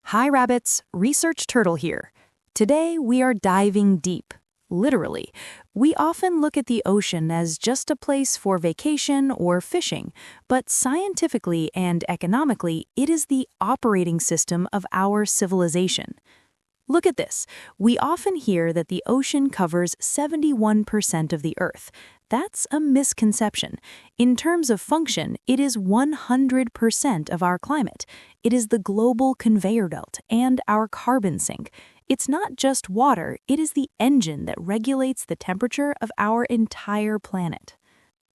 Hi rabbits, Research Turtle here. Today we are diving deep, literally. We often look at the ocean as just a place for vacation or fishing, but scientifically and economically, it is the operating system of our civilization. Look at this. We often hear that the ocean covers 71% of the Earth. That's a misconception. In terms of function, it is 100% of our climate. It is the global conveyor belt and our carbon sink. It's not just water, it is the engine that regulates the temperature of our entire planet.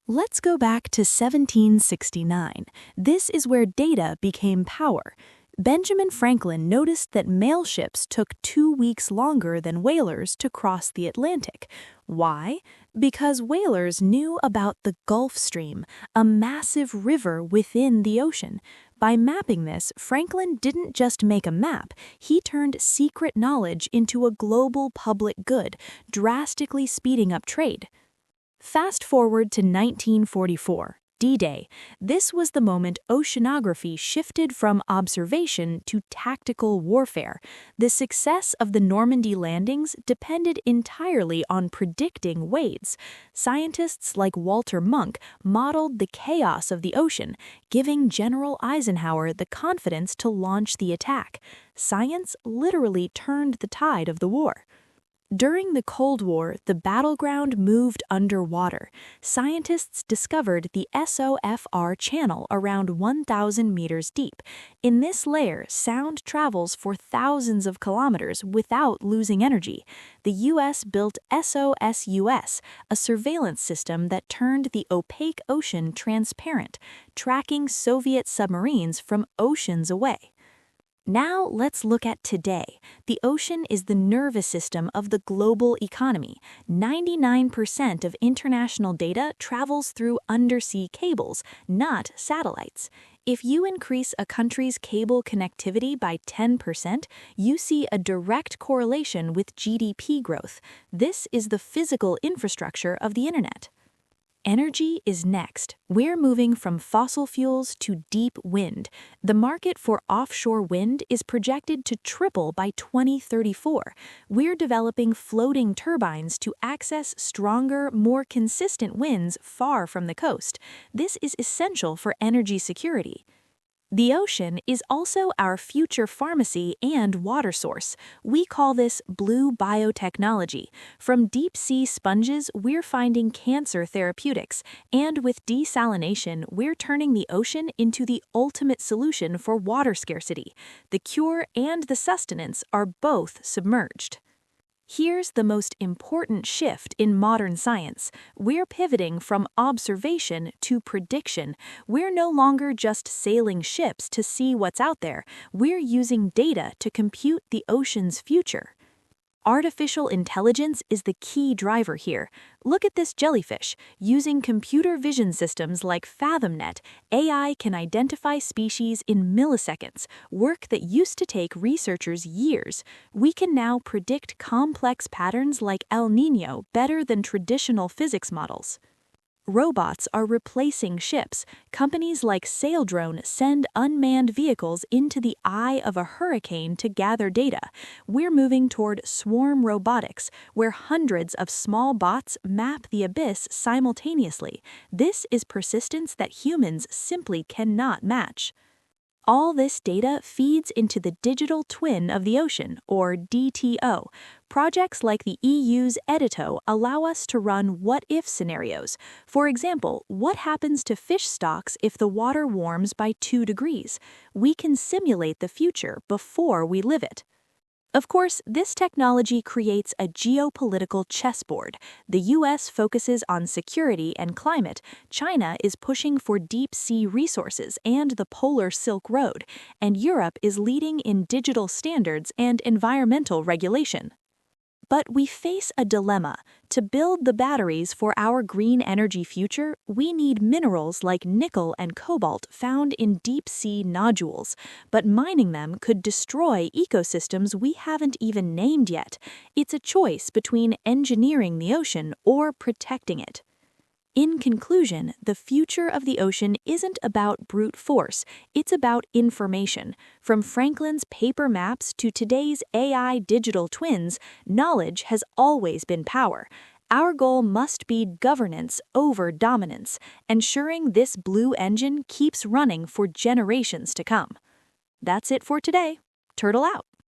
Let's go back to 1769. This is where data became power. Benjamin Franklin noticed that mail ships took 2 weeks longer than whalers to cross the Atlantic. Why? Because whalers knew about the Gulf Stream, a massive river within the ocean. By mapping this, Franklin didn't just make a map, he turned secret knowledge into a global public good, drastically speeding up trade. Fast forward to 1944. D-Day. This was the moment oceanography shifted from observation to tactical warfare. The success of the Normandy landings depended entirely on predicting waves. Scientists like Walter Munk modeled the chaos of the ocean, giving General Eisenhower the confidence to launch the attack. Science literally turned the tide of the war. During the Cold War, the battleground moved underwater. Scientists discovered the SOFR channel around 1,000 meters deep. In this layer, sound travels for thousands of kilometers without losing energy. The U.S. built SOSUS, a surveillance system that turned the opaque ocean transparent, tracking Soviet submarines from oceans away. Now let's look at today. The ocean is the nervous system of the global economy. 99% of international data travels through undersea cables, not satellites. If you increase a country's cable connectivity by 10%, you see a direct correlation with GDP growth. This is the physical infrastructure of the internet. Energy is next. We're moving from fossil fuels to deep wind. The market for offshore wind is projected to triple by 2034. We're developing floating turbines to access stronger, more consistent winds far from the coast. This is essential for energy security. The ocean is also our future pharmacy and water source. We call this blue biotechnology. From deep-sea sponges, we're finding cancer therapeutics, and with desalination, we're turning the ocean into the ultimate solution for water scarcity. The cure and the sustenance are both submerged. Here's the most important shift in modern science. We're pivoting from observation to prediction. We're no longer just sailing ships to see what's out there. We're using data to compute the ocean's future. Artificial intelligence is the key driver here. Look at this jellyfish. Using computer vision systems like FathomNet, AI can identify species in milliseconds, work that used to take researchers years. We can now predict complex patterns like El Niño better than traditional physics models. Robots are replacing ships. Companies like Saildrone send unmanned vehicles into the eye of a hurricane to gather data. We're moving toward swarm robotics, where hundreds of small bots map the abyss simultaneously. This is persistence that humans simply cannot match. All this data feeds into the digital twin of the ocean, or DTO. Projects like the EU's Edito allow us to run what-if scenarios. For example, what happens to fish stocks if the water warms by 2 degrees? We can simulate the future before we live it. Of course, this technology creates a geopolitical chessboard. The U.S. focuses on security and climate, China is pushing for deep-sea resources and the Polar Silk Road, and Europe is leading in digital standards and environmental regulation. But we face a dilemma. To build the batteries for our green energy future, we need minerals like nickel and cobalt found in deep-sea nodules. But mining them could destroy ecosystems we haven't even named yet. It's a choice between engineering the ocean or protecting it. In conclusion, the future of the ocean isn't about brute force, it's about information. From Franklin's paper maps to today's AI digital twins, knowledge has always been power. Our goal must be governance over dominance, ensuring this blue engine keeps running for generations to come. That's it for today. Turtle out.